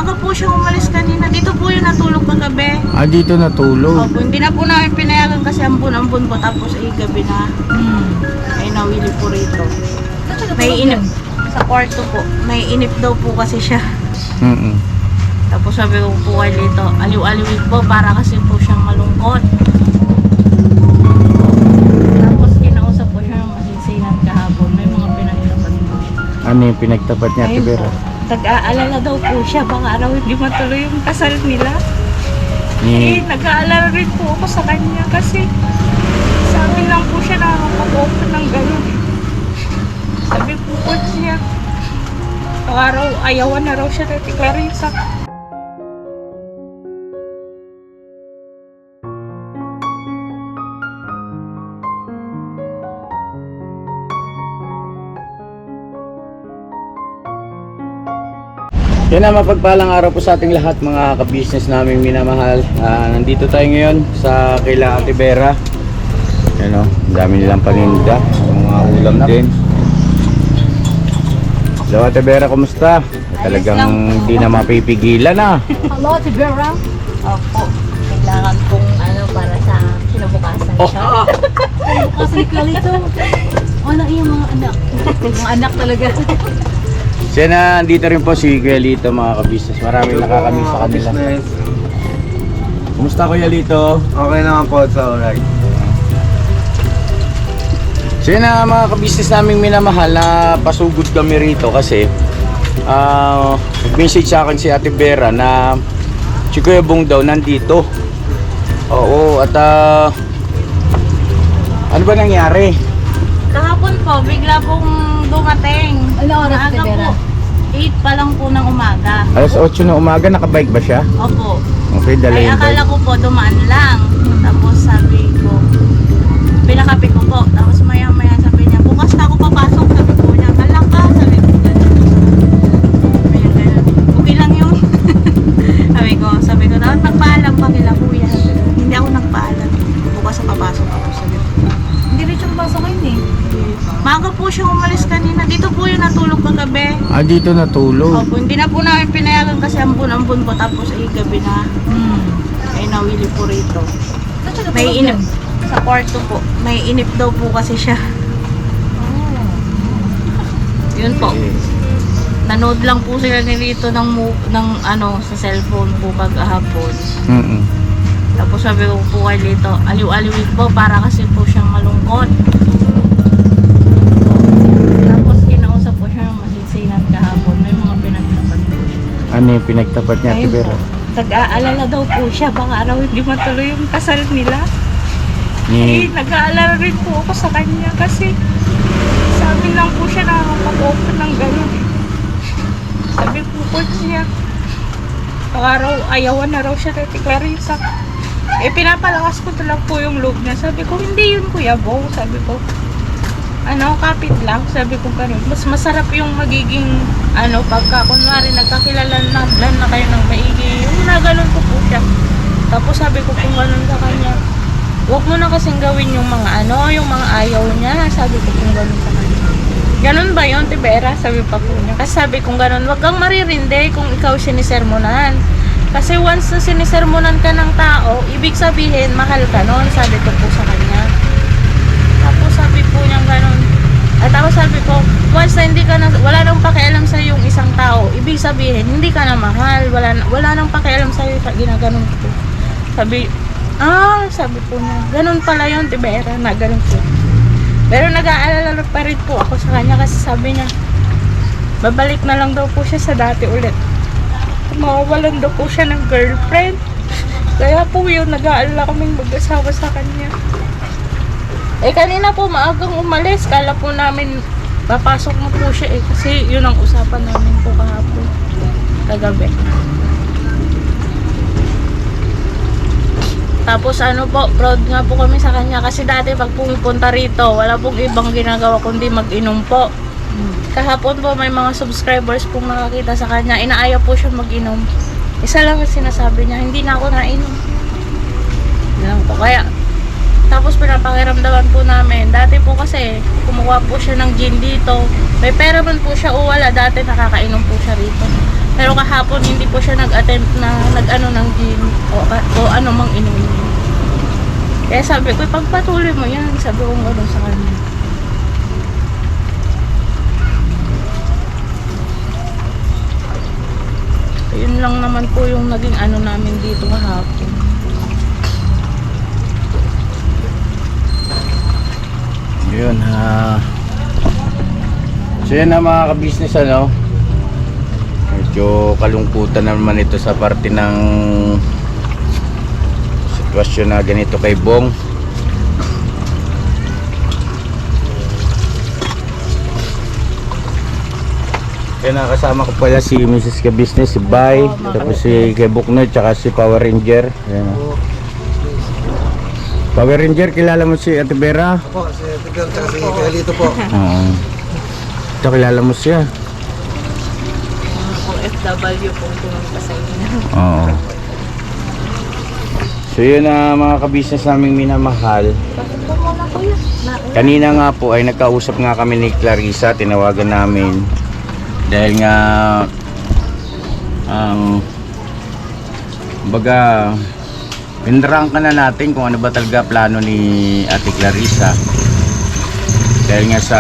Maaga po siya umalis kanina. Dito po yung natulog kagabi. Ah, dito natulog. Opo, hindi na po namin pinayagan kasi ambon-ambon po. Tapos gabi na. Ay nawili po rito. May inip. Sa kwarto po. May inip daw po kasi siya. Tapos sabi ko po kay Lito, aliw-aliwin po para kasi po siyang malungkot. Tapos kinausap po siya ng masisinan kahapon. May mga pinagtapat po siya. Ano yung pinagtapat niya, Ayun Tibera? po. Nag-aalala daw po siya. Baka araw hindi matuloy yung kasal nila. Nag-aalala rin po ako sa kanya kasi sa amin lang po siya nakakapag-open ng gano'n. Sabi po po siya, araw, ayawan na raw siya na Clarissa. Yan na, mapagpalang araw po sa ating lahat mga ka-business naming minamahal. Nandito tayo ngayon sa kaila Ate Vera. Yan o, ang dami nilang paninda, mga ulam din. Hello Ate Vera, kumusta? Talagang hindi na mapipigilan ah. Hello, Ate Vera. Opo, kailangan pong para sa kinabukasan siya. Kasi ni Carlito, wala iyong mga anak. Mga anak talaga. Siya na, andito rin po si Kuya Lito mga ka-business. Maraming nakakamiss sa kanila. Kumusta Kuya Lito? Okay naman po, sa alright. Siya na mga ka-business naming minamahal na pasugod kami rito kasi nag-message sa akin si Ate Vera na si Kuya Bong daw nandito. Oo, at ano ba nangyari? Kahapon po, bigla pong dumating. Ano oras, Ate Maaga Vera? po. 8 pa lang po ng umaga. Alas 8 na umaga, nakabike ba siya? Opo. Okay, dala Ay yung akala bike. ko po dumaan lang. Tapos sabi ko, pinakapi ko po. Tapos maya sabi niya, bukas na ako papasok. Sabi ko niya, kala ka. Sabi ko, gano'n. Okay lang yun. sabi ko, dapat nagpaalam pa kila kuya. Hindi ako nagpaalam. Bukas na papasok ako. Sabi ko. Hindi rin siya mabasa ngayon eh. Maaga po siya umalis kanina. Dito po yung natulog kagabi. Ah, dito natulog. Opo, hindi na po namin pinayagan kasi ambon-ambon po. Tapos gabi na. Ay nawili po rito. May inip. Sa kwarto po. May inip daw po kasi siya. Yun po. Nanood lang po sila nilito ng sa cellphone po kagahapon. Tapos sabi ko po kay Lito, aliw-aliwin po para kasi po siyang malungkot. Tapos kinausap po siya ng masisinan kahapon. May mga pinagtapat po siya. Ano yung pinagtapat niya, Ate Ayun Vera? po. Nag-aalala daw po siya. Baka araw hindi matuloy yung kasal nila. Nag-aalala rin po ako sa kanya kasi sa amin lang po siya nakakapag-open ng gano'n. Sabi po siya, araw, ayawan na raw siya na Clarissa. Pinapalakas ko talaga po yung loob niya. Sabi ko, hindi yun Kuya Bo. Sabi ko, kapit lang. Sabi ko ganun. Mas masarap yung magiging, pagka kunwari nagkakilala na kayo ng maigi. Yung ganun ko po siya. Tapos sabi ko kung ganun sa kanya, huwag mo na kasing gawin yung mga yung mga ayaw niya. Sabi ko kung ganun sa kanya. Ganun ba yun, Tibera? Sabi pa po niya. Kasi sabi kong ganun, wag kang maririndi kung ikaw sinisermonan. Kasi once na sinisermonan ka ng tao, ibig sabihin, mahal ka nun. Sabi ko po sa kanya. Tapos sabi po niya ganun. At tapos sabi ko, once na hindi ka na, wala nang pakialam sa yung isang tao, ibig sabihin, hindi ka na mahal. Wala nang pakialam sa iyo, ginaganon ko. Sabi po niya, ganun pala yun, Tibera, na ganun po. Pero nag-aalala pa rin po ako sa kanya kasi sabi niya, babalik na lang daw po siya sa dati ulit. Mawawalan daw po siya ng girlfriend. Kaya po yun, nag-aalala kaming mag-asawa sa kanya. Kanina po maagang umalis, kala po namin papasok na po siya kasi yun ang usapan namin po kahapon, kagabi. Tapos po, proud nga po kami sa kanya kasi dati pag pumunta rito, wala pong ibang ginagawa kundi mag-inom po. Kahapon po may mga subscribers pong nakakita sa kanya, inaaya po siya mag-inom. Isa lang ang sinasabi niya, hindi na ako nainom. Yan po, kaya Tapos pinapakiramdaman po namin. Dati po kasi, kumuha po siya ng gin dito. May pera man po siya o wala. Dati nakakainom po siya rito. Pero kahapon hindi po siya nag-attempt na nag-ano ng gin o ano mang inumin. Kaya sabi ko, pagpatuloy mo yan. Sabi ko ano sa kanya. Yun lang naman po yung naging ano namin dito kahapon. Yun ha. So yan na mga ka-business, ano, medyo kalungkutan naman ito sa parte ng sitwasyon na ganito kay Bong. Yan, nakasama ko pala si Mrs. Ka-business, si Bay, tapos si kay Buknoy, tsaka si Power Ranger. Yan, Power Ranger, kilala mo si Ate Vera? Po, si Tigran at si Kelito po. Oo. Ito, kilala mo siya. OFW po pumunta sa inyo. Oo. So yun na mga ka-business naming minamahal. Bakit po muna po yun? Kanina nga po ay nagkausap nga kami ni Clarissa, tinawagan namin. Dahil nga baga pinrangkan na natin kung ano ba talaga plano ni Ate Clarissa. Dahil nga sa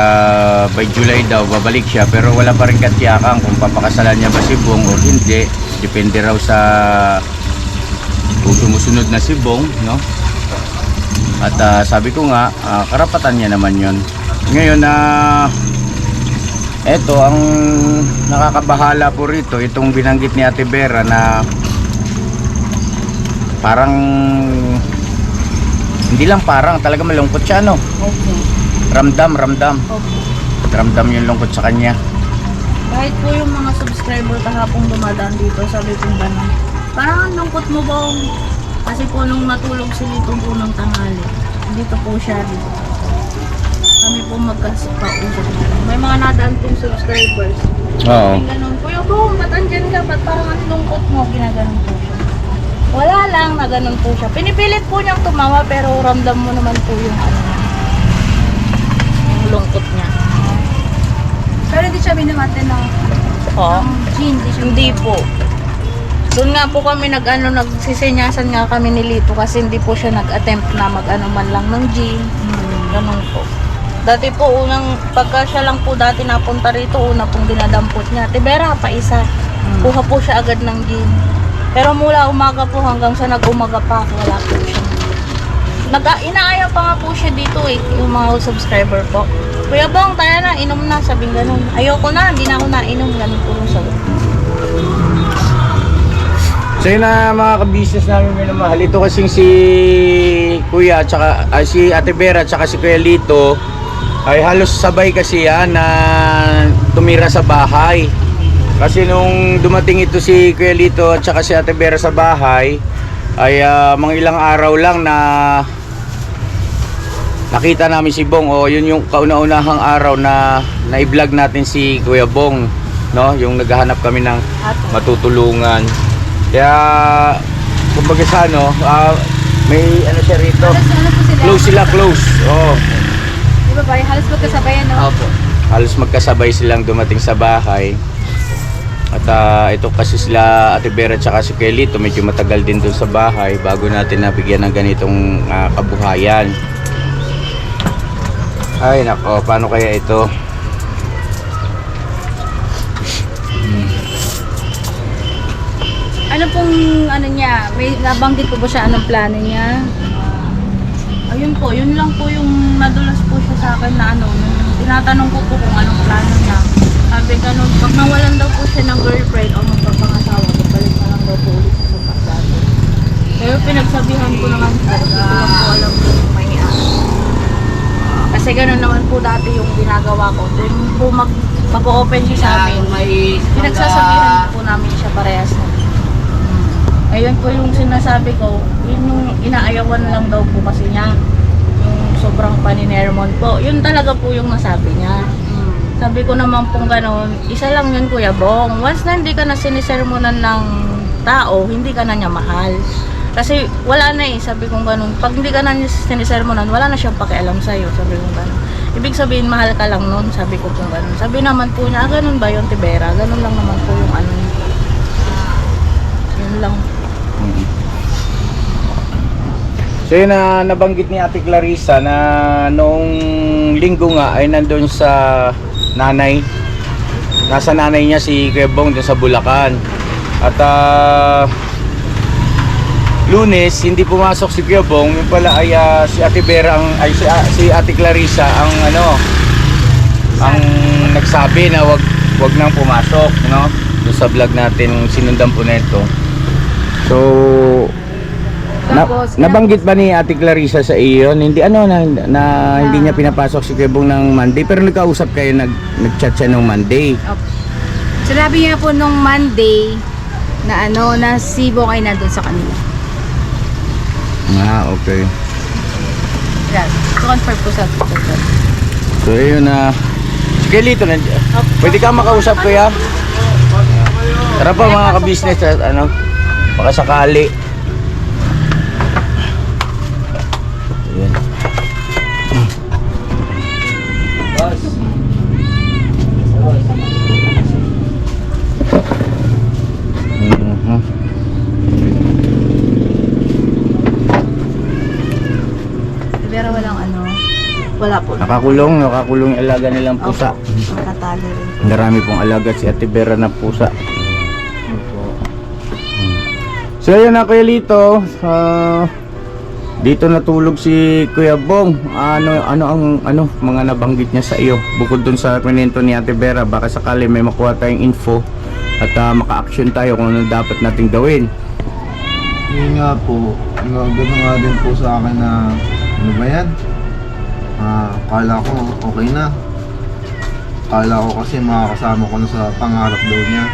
by July daw babalik siya, pero wala pa rin katiyakan kung papakasalan niya ba si Bong o hindi. Depende raw sa kung sumusunod na si Bong, no? At sabi ko nga, karapatan niya naman yon. Ngayon na eto ang nakakabahala po rito, itong binanggit ni Ate Vera na parang hindi lang parang talaga malungkot siya, no? Okay. Ramdam Okay. ramdam yung lungkot sa kanya. Kahit po yung mga subscriber kahapong dumadaan dito, sabi kong gano'n. Parang ang lungkot mo Bong. Kasi po nung natulog si Lito po ng tanghali, dito po siya dito. Kami po magkausap. May mga nadaan pong subscribers. Oo. May ganun. Kuya Bong, ba't andyan ka? Ba't parang ang lungkot mo? Ginaganon po siya. Wala lang na ganun po siya. Pinipilit po niyang tumawa pero ramdam mo naman po yung ano, yung lungkot niya. Pero hindi siya binamate ng Oo. gin. Hindi po. Doon nga po kami nagsisenyasan nga kami ni Lito kasi hindi po siya nag-attempt na mag-ano man lang ng gin. Ganun po. Dati po pagka siya lang po dati napunta rito, una pong dinadampot niya. Tibera pa isa. Kuha po siya agad ng gin. Pero mula umaga po hanggang sa nag-umaga pa, wala po siya. Inaayaw pa nga po siya dito yung mga subscriber po. Kuya Bong, tayo na, inom na, sabing ganun. Ayoko na, hindi na ako nainom, ganun po yung sagot. So yun na mga ka-business namin minamahal. Ito kasing si Kuya tsaka si Ate Vera tsaka si Kuya Lito ay halos sabay kasi yan na tumira sa bahay. Kasi nung dumating ito si Kuya Lito at saka si Ate Vera sa bahay ay mga ilang araw lang na nakita namin si Bong. O yun yung kauna-unahang araw na i-vlog natin si Kuya Bong, no? Yung naghahanap kami ng matutulungan. Kaya kumbaga sa ano, may ano siya rito. Ano po sila? Close sila, close. Oo. Di ba ba? Halos magkasabayan, no? Opo. Halos magkasabay silang dumating sa bahay. At ito kasi sila Ate Vera at si Kelito medyo matagal din doon sa bahay bago natin nabigyan ng ganitong kabuhayan. Ay nako, paano kaya ito? Ano pong ano niya? May nabanggit po ba siya anong plano niya? Ayun po, yun lang po yung nadulas po siya sa akin na ano, tinatanong ko po kung anong plano niya. Sabi ganun, pag nawalan daw po siya ng girlfriend o magpapangasawa, babalik na lang daw po ulit sa pagdado. Pero pinagsabihan ko naman po, hindi ko lang po alam kung may kasi ganun naman po dati yung ginagawa ko. Then po mag-open siya sa amin, pinagsasabihan po namin siya parehas na. Ayun po yung sinasabi ko, yun yung inaayawan lang daw po kasi niya. Yung sobrang paninermon po. Yun talaga po yung nasabi niya. Sabi ko naman pong gano'n, isa lang yun Kuya Bong. Once na hindi ka na sinisermonan ng tao, hindi ka na niya mahal. Kasi wala na eh, sabi kong ganun. Pag hindi ka na sinisermonan, wala na siyang pakialam sa'yo, sabi kong ganun. Ibig sabihin, mahal ka lang nun, sabi ko kung ganun. Sabi naman po niya, ganun ba yung Tibera? Ganun lang naman po yung ano. Yun lang. So yun na nabanggit ni Ate Clarissa na noong linggo nga ay nandun sa nanay. Nasa nanay niya si Kuya Bong dun sa Bulacan. At Lunes hindi pumasok si Kuya Bong, yung pala ay si Ate Vera ang ay si Ate Clarissa ang ang nagsabi na wag nang pumasok, no? Doon sa vlog natin sinundan po nito. So Tapos, nabanggit ba ni Ate Clarissa sa iyo hindi na hindi niya pinapasok si Kuya Bong ng Monday, pero nagkausap kayo, nag-chat siya nung Monday. Sinabi niya po nung Monday na na si Bong ay nandun sa kanila. Okay. Yes, to confirm po sa Twitter. So yun na Kelito na pwede ka makausap kuya. Tara pa mga ka-business at baka sakali. Ayan. Pero walang wala po. Nakakulong yung alaga nilang pusa. Nakatali rin. Marami pong alaga si Ate Vera na pusa. So ayun na Kuya Lito, dito natulog si Kuya Bong. Ano ang mga nabanggit niya sa iyo bukod dun sa kwento ni Ate Vera, baka sakali may makuha tayong info at maka-action tayo kung ano dapat nating gawin. Yun nga po, gano'n nga din po sa akin na ano ba yan? Kala ko okay na. Kala ko kasi makakasama ko na sa pangarap daw niya.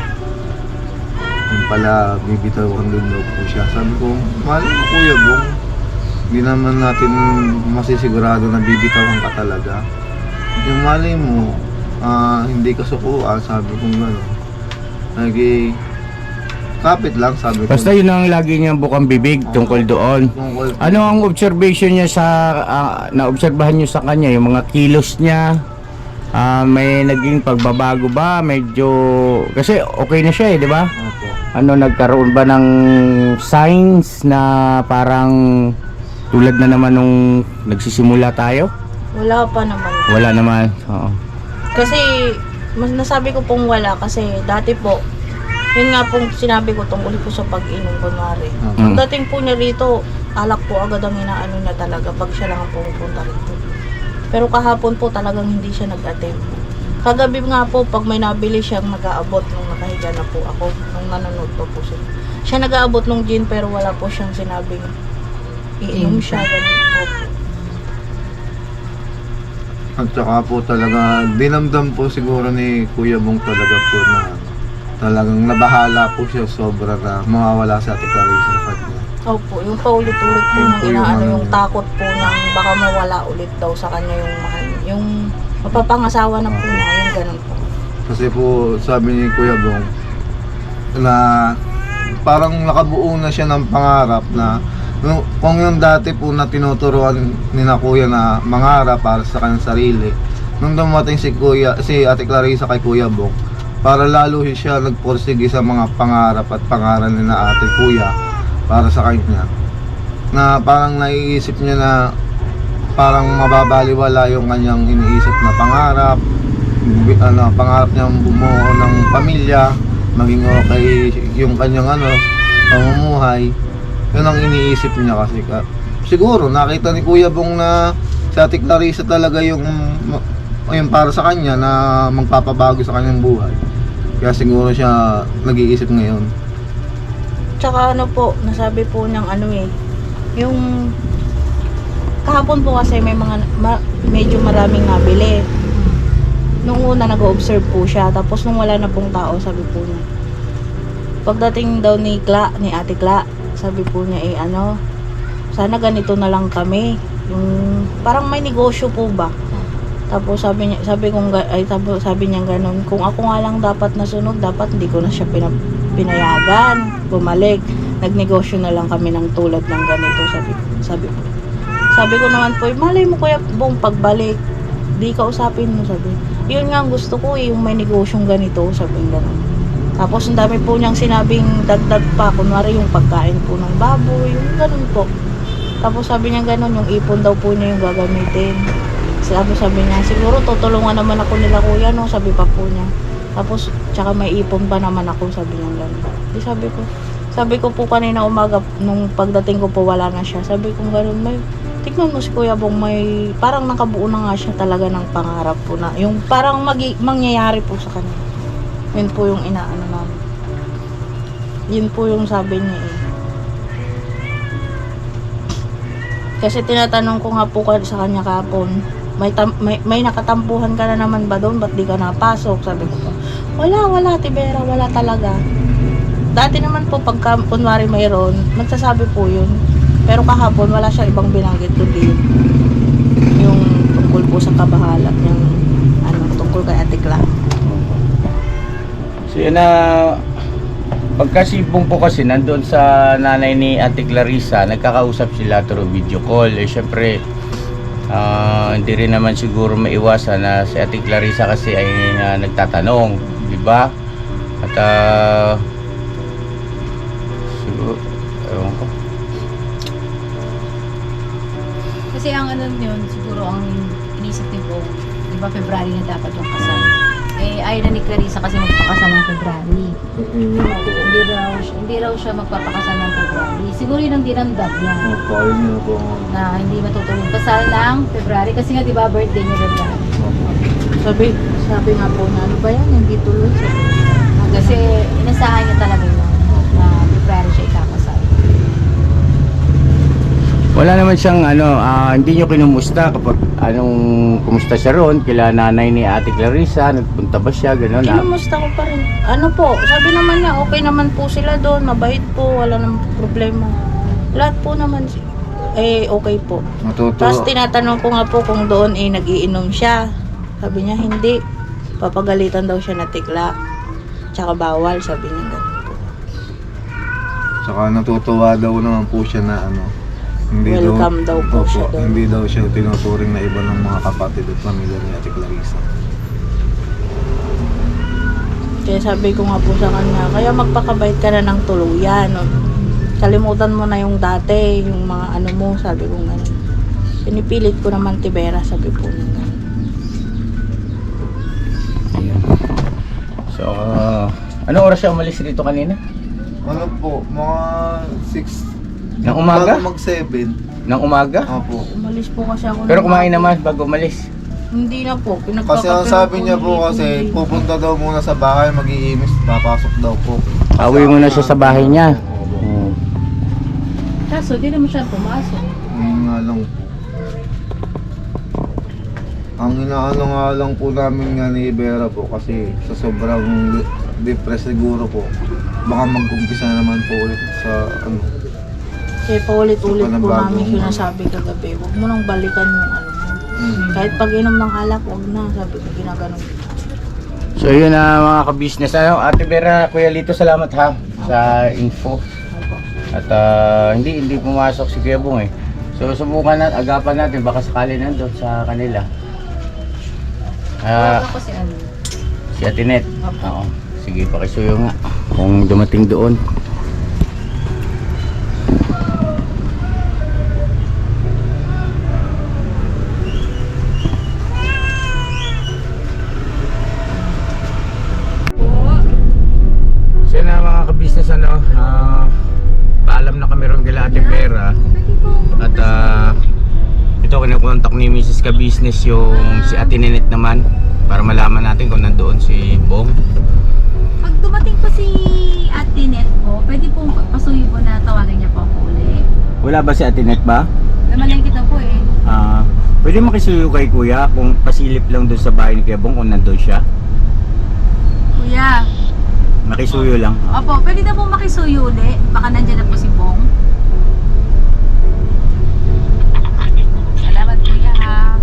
Yung pala bibitawan doon daw po siya. Sabi ko, mahal mo Kuya Bong, hindi naman natin masisigurado na bibitawan ka talaga. Yung malay mo, hindi ka sukuan, sabi ko gano'n. Kapit lang, sabi ko. Basta yun ang lagi niyang bukang bibig tungkol doon. Ano ang observation niya sa naobserbahan niyo sa kanya, yung mga kilos niya? May naging pagbabago ba? Medyo kasi okay na siya di ba? Opo. Nagkaroon ba ng signs na parang tulad na naman nung nagsisimula tayo? Wala pa naman. Wala naman. Oo. Kasi, mas nasabi ko pong wala kasi dati po, yun nga pong sinabi ko tungkol po sa pag-inom kunwari. Pagdating po niya rito, alak po agad ang inaano niya talaga pag siya lang ang pumupunta rito. Pero kahapon po talagang hindi siya nag-attend. Kagabi nga po, pag may nabili siyang nag-aabot nung nakahiga na po ako, nung nanonood po siya. Siya nag-aabot nung gin pero wala po siyang sinabing iinom siya. Ganun po. At saka po talaga, dinamdam po siguro ni Kuya Bong talaga po na talagang nabahala po siya sobra na mawawala sa Ate Clarissa sa kanya. Opo, yung paulit-ulit po Yun nang po yung inaano ano yung takot po nang baka mawala ulit daw sa kanya yung mahal. Yung mapapangasawa na po niya, yung ganun po. Kasi po sabi ni Kuya Bong na parang nakabuo na siya ng pangarap na kung yung dati po na tinuturuan ni na Kuya na mangarap para sa kanyang sarili, nung dumating si Ate Clarissa kay Kuya Bong, para lalo siya nagporsige sa mga pangarap at pangaral ni na Ate Kuya para sa kanya, na parang naiisip niya na parang mababaliwala yung kanyang iniisip na pangarap, pangarap niyang bumuo ng pamilya, maging okay yung kanyang pamumuhay. Yun ang iniisip niya kasi siguro nakita ni Kuya Bong na si Ate Clarissa talaga yung para sa kanya na magpapabago sa kanyang buhay. Kaya siguro siya nag-iisip ngayon. Tsaka po, nasabi po niyang yung kahapon po kasi may medyo maraming nabili. Nung una nag-observe po siya, tapos nung wala na pong tao, sabi po niya. Pagdating daw ni Ate Kla, sabi po niya sana ganito na lang kami. Yung parang may negosyo po ba? Tapos sabi niya ganun, kung ako nga lang dapat nasunod, dapat hindi ko na siya pinayagan, bumalik. nagnegosyo na lang kami ng tulad ng ganito, sabi ko naman po, malay mo Kuya Bong, pagbalik di ka usapin mo, sabi. Yun nga ang gusto ko yung may negosyong ganito, sabi nga gano'n. Tapos ang dami po niyang sinabing dagdag pa, kunwari yung pagkain po ng baboy, yung ganun po. Tapos sabi niya gano'n, yung ipon daw po niya yung gagamitin. Sabi niya, siguro tutulungan naman ako nila Kuya, no, sabi pa po niya. Tapos tsaka may ipon pa naman ako, sabi niya gano'n. Di sabi ko po kanina umaga, nung pagdating ko po wala na siya. Sabi ko gano'n, tignan mo si Kuya Bong, may parang nakabuo na nga siya talaga ng pangarap po na yung parang mangyayari po sa kanya. Yun po yung inaano namin. Yun po yung sabi niya eh. Kasi tinatanong ko nga po sa kanya kapon, may nakatampuhan ka na naman ba doon? Ba't di ka napasok? Sabi ko po, wala Tibera, wala talaga. Dati naman po pagka kunwari mayroon, nagsasabi po yun. Pero kahapon wala siya ibang binanggit kundi yung tungkol po sa kabahalan yung tungkol kay Ate Cla. So yun na, pagkasibong po kasi nandun sa nanay ni Ate Clarissa, nagkakausap sila through video call. Eh syempre, hindi rin naman siguro maiwasan na si Ate Clarissa kasi ay nagtatanong, di ba? At siguro, ewan ko. Kasi ang ano yun, siguro ang inisip ni Bong, di ba February na dapat yung kasal. Eh, ayaw na ni Clarissa kasi magpakasal ng February. Hindi raw siya magpapakasal ng February. Siguro yun ang dinamdam niya. Na hindi matutuloy yung kasal ng February. Kasi nga, di ba, birthday niya February. Sabi nga po na, ano ba yan? Hindi tuloy siya. Kasi inasahan niya talaga yun na February siya ikakasal. Wala naman siyang hindi nyo kinumusta kapag kumusta siya ron, kila nanay ni Ate Clarissa, nagpunta ba siya, gano'n? Kinumusta ko pa rin. Ano po, sabi naman niya, okay naman po sila doon, mabait po, wala namang problema. Lahat po naman, okay po. Tapos tinatanong ko nga po kung doon nag-iinom siya. Sabi niya, hindi. Papagalitan daw siya na tikla. Tsaka bawal, sabi niya gano'n po. Tsaka natutuwa daw naman po siya na Welcome daw po siya doon. Hindi daw siya tinuturing na iba ng mga kapatid at pamilya ni Ate Clarissa. Kaya sabi ko nga po sa kanya, kaya magpakabait ka na ng tuluyan. No? Kalimutan mo na yung dati, yung mga mo, sabi ko gano'n. Pinipilit ko naman Tibera, sabi po niya gano'n. So, anong oras siya umalis dito kanina? Ano po, mga 6 Nang umaga? bago mag-7. Nang umaga? Opo. Umalis po kasi ako. Pero kumain naman bago umalis. Hindi na po. Kasi ang sabi niya po kasi pupunta daw muna sa bahay, mag-iimis, papasok daw po. Pauwi muna siya sa bahay niya. Kaso, di naman siya pumasok. Yun nga lang po. Ang inaano nga lang po namin nga ni Vera po kasi sa sobrang depressed siguro po. Baka mag-umpisa naman po ulit sa Kaya paulit-ulit po Bago. namin sinasabi kagabi, huwag mo nang balikan yung mo. Kahit pag inom ng alak, huwag na. Sabi ko, ginaganon. So yun na mga ka-business. Ate Vera, Kuya Lito, salamat ha sa info. At hindi pumasok si Kuya Bong eh. So subukan natin, agapan natin, baka sakali nandun sa kanila. Ako si Si Ate Net. Oo. Sige, pakisuyo nga kung dumating doon. So na mga ka-business paalam na kami ron kay Ate Vera. At ito kinakontak ni Mrs. Ka-business yung si Ate Nenet naman para malaman natin kung nandoon si Bong. Pag dumating pa si Ate Net po, pwede pong pasuyo po na tawagan niya po ako ulit. Wala ba si Ate Net ba? Naman kita po eh. Pwede makisuyo kay Kuya kung pasilip lang doon sa bahay ni Kuya Bong kung nandoon siya. Kuya. Makisuyo lang. Opo, pwede na po makisuyo ulit. Baka nandyan na po si Bong. Salamat Kuya ha.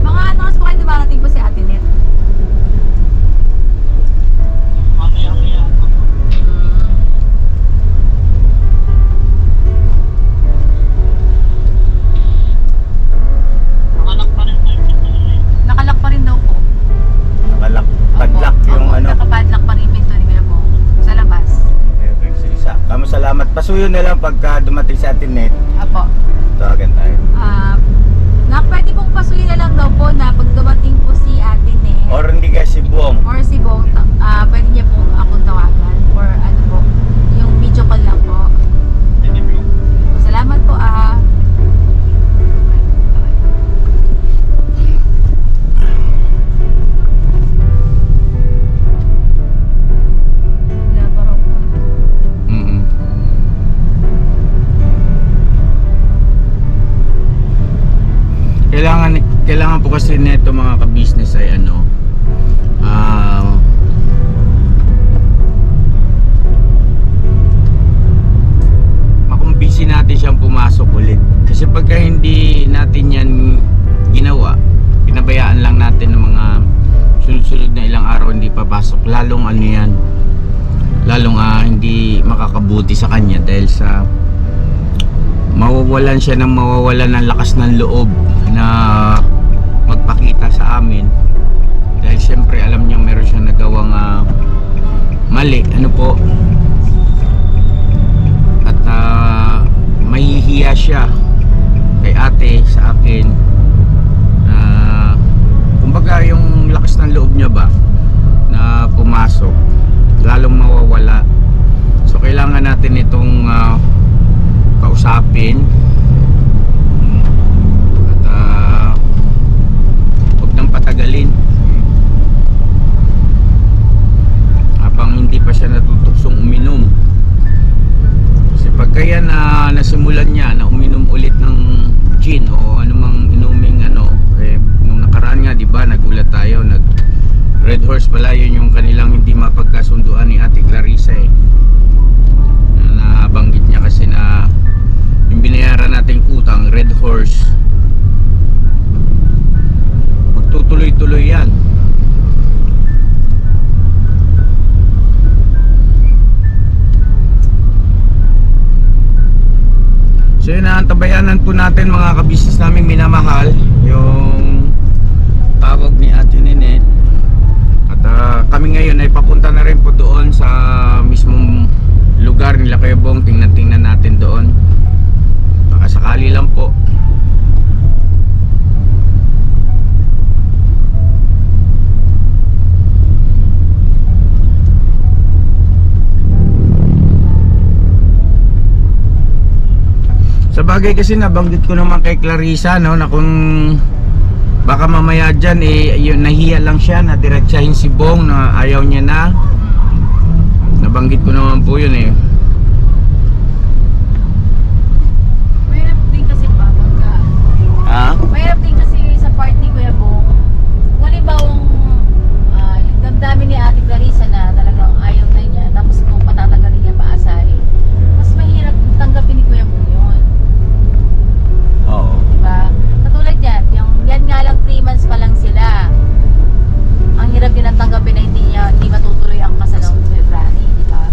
Mga ano kasi po kayo dumarating po si Ate Net? pasuyo na lang pagka dumating sa atin net. Apo. Tawagan tayo. Pwede pong pasuyin na lang daw po na pag dumating po si Ate Net Or hindi ka si Buong. or si Bong, pwede niya pong akong tawagan or ano po, yung video call lang po. Salamat po Wala pa raw po. Mm-mm. Kailangan po kasi neto mga ka-business ay ano, makumbisi natin siyang pumasok ulit. Kasi pagka hindi natin yan ginawa, pinabayaan lang natin ng mga sunod-sunod na ilang araw hindi papasok, lalong ano yan, lalong hindi makakabuti sa kanya dahil sa mawawalan siya ng lakas ng loob na magpakita sa amin dahil siyempre alam niya meron siyang nagawang mali, ano po, at mahihiya siya kay ate sa akin, kumbaga yung lakas ng loob niya ba na pumasok lalong mawawala. So kailangan natin itong kausapin at huwag nang patagalin habang hindi pa siya natutuksong uminom. Kasi pagka yan nasimulan niya na uminom ulit ng gin o anumang inuming nung nakaraan nga diba nagulat tayo, Red Horse pala, yun yung kanilang hindi mapagkasunduan ni Ate Clarissa nabanggit niya kasi na yung binayaran nating utang Red Horse magtutuloy-tuloy yan. So yun, antabayanan po natin mga kabisnes naming minamahal yung tawag ni Ate Ninette. At kami ngayon ay papunta na rin po doon sa mismong lugar nila Kuya Bong. Tingnan natin doon, baka sakali lang po. Sa bagay kasi nabanggit ko naman kay Clarissa na kung baka mamaya dyan yun, nahiya lang siya na diretsahin si Bong na ayaw niya na. Nabanggit ko naman po yun Mahirap din kasi mahirap din kasi sa part ni Kuya Bong. Walimbawang yung damdamin ni Ate Clarissa na talagang ayaw na niya, tapos kung patatagalin niya paasahin, mas mahirap tanggapin ni Kuya Bong yun. Oo. Diba? Katulad yan, yan nga lang 3 months pa lang sila. Ang hirap din ang tanggapin na hindi matutuloy ang kasal ng February, diba?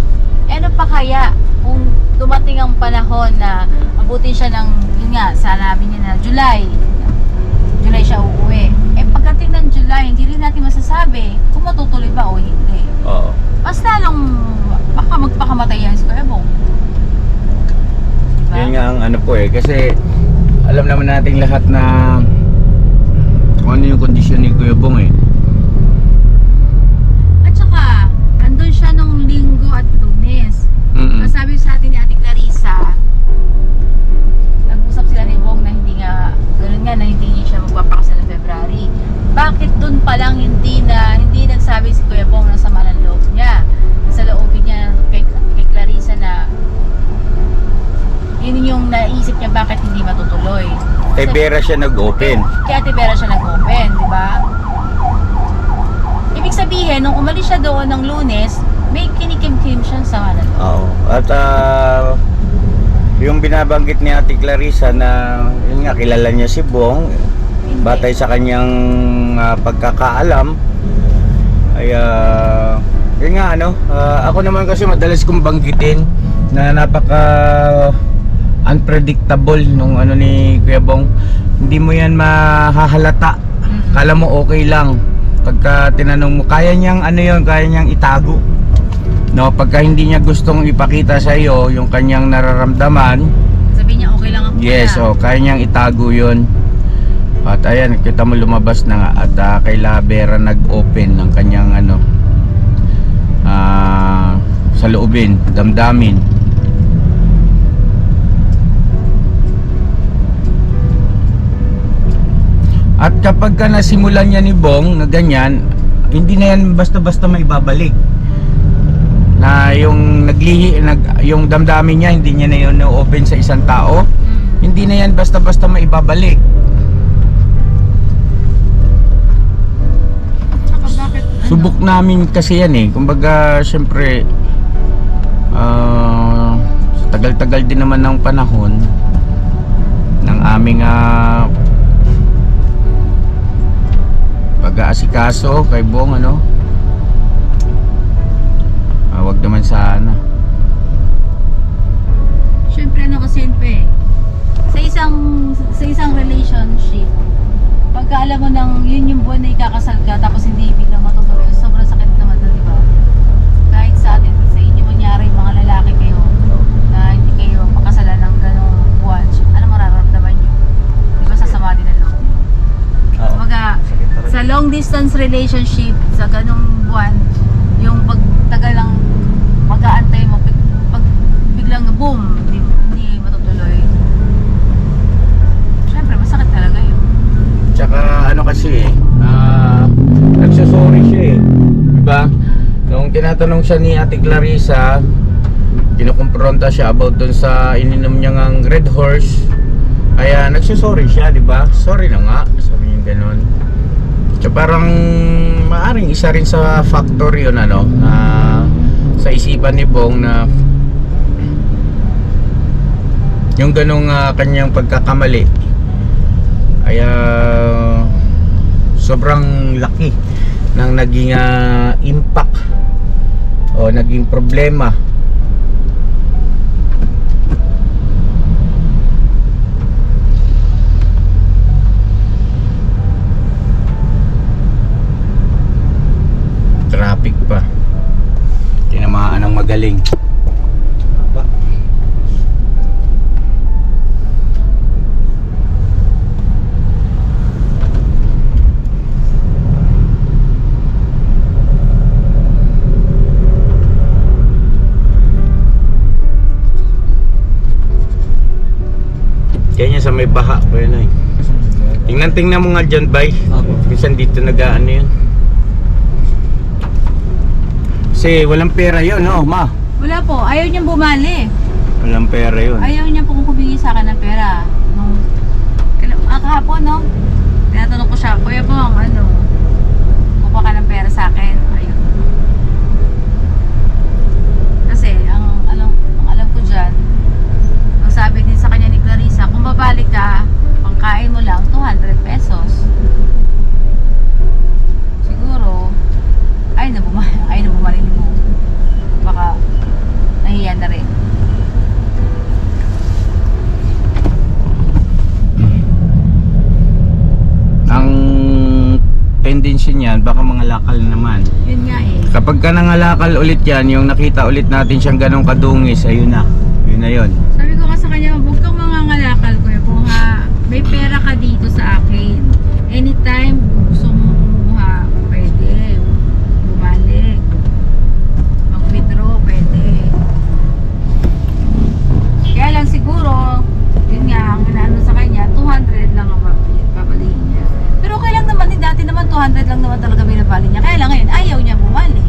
Ano pa kaya kung dumating ang panahon na abutin siya ng, yun nga, sabi niya na July siya uuwi. Pagdating ng July, hindi rin natin masasabi kung matutuloy ba o hindi. Oo. Mas lalong baka magpakamatay yan si Kuya Bong. Diba? Yun nga ang ano po kasi alam naman nating lahat na kung ano yung kondisyon ni Kuya Bong At saka, andun siya nung Linggo at Lunes. Sabi sa atin ni Ate Clarissa, nag-usap sila ni Bong na hindi nga, gano'n nga na hindi siya magpapakasal ng February. Bakit dun pa lang hindi nagsabi si Kuya Bong ng sama ng loob niya? Sa loobin niya kay Clarissa na yun yung naisip niya bakit hindi matutuloy. Kay Vera siya nag-open. Kay Ate Vera siya nag-open, di ba? Ibig sabihin, nung umalis siya doon ng Lunes, may kinikim-kim siya sa mga loob. Oo. At yung binabanggit ni Ate Clarissa na yun nga, kilala niya si Bong, batay sa kanyang pagkakaalam ay yun nga ako naman kasi madalas kong banggitin na napaka unpredictable nung ni Kuya Bong. Hindi mo yan mahahalata. Kala mo okay lang, pagka tinanong mo kaya niyang kaya niyang itago. No, pagka hindi niya gustong ipakita sa iyo yung kanyang nararamdaman, Sabi niya, okay lang ako. yes, kuya. kaya niyang itago yun. At ayan, kita mo lumabas na nga. At kay Labera nag-open ng kanyang sa loobin, damdamin. At kapag ka nasimulan niya ni Bong na ganyan, hindi na yan basta-basta maibabalik. Na yung yung damdamin niya, hindi niya na yun na-open sa isang tao. Hindi na yan basta-basta maibabalik. Saka bakit, Subok namin kasi yan eh. Kumbaga, syempre, sa tagal-tagal din naman ng panahon ng aming pag-aasikaso kay Bong, wag naman sana. Siyempre kasi yun pa eh. Sa isang relationship, pagka alam mo nang yun yung buwan na ikakasal ka tapos hindi biglang matutuloy, sobrang sakit naman na, di ba? Kahit sa atin, sa inyo mangyari, mga lalaki kayo na hindi kayo pakasalan ng ganong buwan, ano mararamdaman nyo? Di ba sasama din ang loob? Kumbaga, sa long distance relationship, sa ganong buwan, yung pagtagal lang mag-aantay mo, pag biglang boom, hindi matutuloy. Siyempre, masakit talaga yun. Tsaka kasi nagsasorry siya eh. Diba? Nung tinatanong siya ni Ate Clarissa, kinukumpronta siya about dun sa ininom niya ngang Red Horse. Kaya nagsasorry siya, diba? Sorry na nga, sabi niya ganon. So parang maaring isa rin sa factor yun na sa isipan ni Bong na yung ganong kanyang pagkakamali ay sobrang laki ng naging impact o naging problema. Traffic pa. Tinamaan ng magaling. Kaya sa may baha pa yun eh. Tingnan mo nga dyan, bay. Minsan dito nag-ano yun. Kasi walang pera yun, no, ma? Wala po, ayaw niyang bumali. Walang pera yun. Ayaw niya pong humingi sa akin ng pera. Kahapon, no? Tinatanong ko siya, Kuya Bong, kuha ka ng pera sa akin. Ayun. Kasi, ang alam ko dyan, ang sabi din sa kanya ni Clarissa, kung babalik ka, pangkain mo lang, 200 pesos. Siguro, ayaw na bumalik mo. Baka, nahiya na rin. Ang tendency niyan, baka mga lakal naman. Yun nga eh. Kapag ka nangalakal ulit yan, yung nakita ulit natin siyang ganong kadungis, ayun na. Yun na yun. Sabi ko sa kanya, huwag kang mangangalakal, Kuya Bong, ha. May pera ka dito sa akin. Anytime gusto mo kumuha, pwede. Bumalik. Mag-withdraw, pwede. Kaya lang siguro, yun nga, ang inaano sa kanya, 200 lang ang babalihin niya. Pero okay lang naman, dati naman 200 lang naman talaga binabali niya. Kaya lang ngayon, ayaw niya bumalik.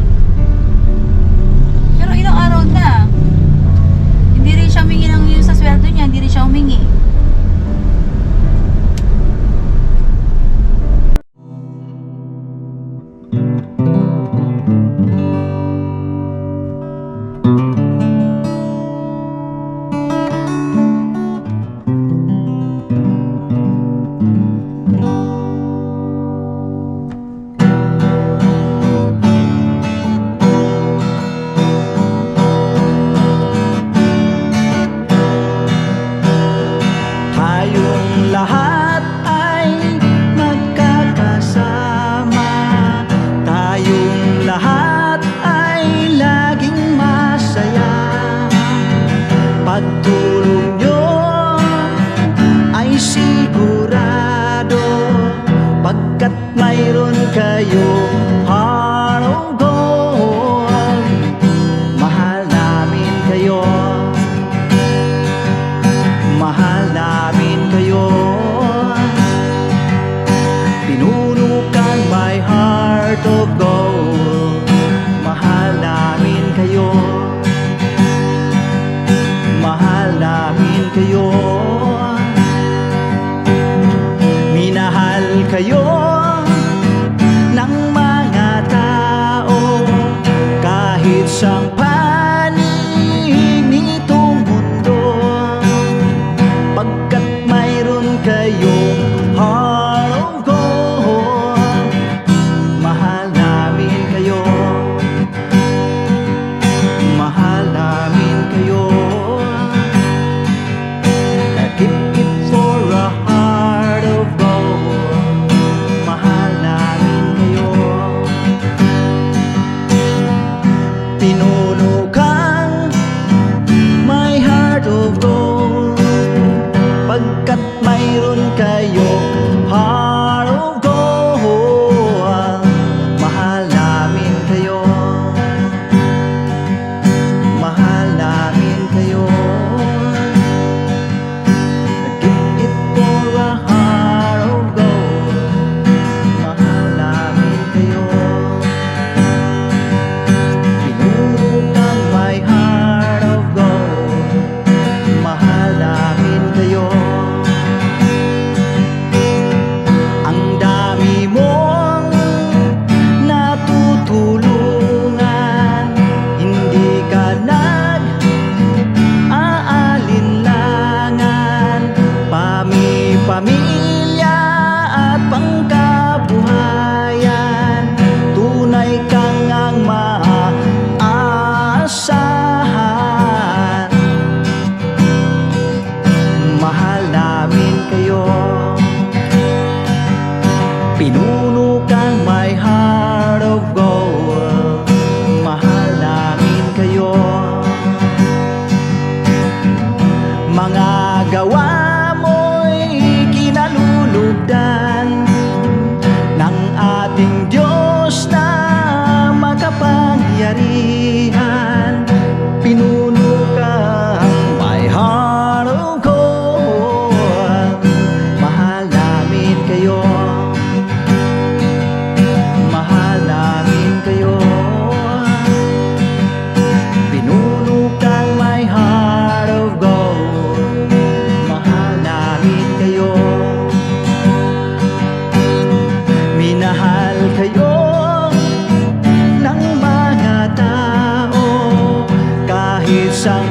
Pero ilang araw na, hindi rin siya humingi ng yun sa sweldo niya, hindi rin siya humingi. Pinuno kang my heart of gold, pagkat mayroon kayo heart of gold. Mahal namin kayo, mahal namin kayo. Give it for a heart of gold, mahal namin kayo. Pinuno kang my heart of gold, mahal namin kayo. Ang dami mong natutulungan, hindi ka nag-aalinlangan. Pamilya at pangkabuhayan, tunay kang ang maaasahan. Mahal namin kayo, pinuno kang my heart of gold, mahal namin kayo. Mga gawa mo'y kinalulugdan ng ating Diyos na makapangyarihan. Pinuno kang my heart of gold, mahal namin kayo, mahal namin kayo. Pinuno kang my heart of gold, mahal namin kayo. Minahal kayo ng mga tao, kahit sang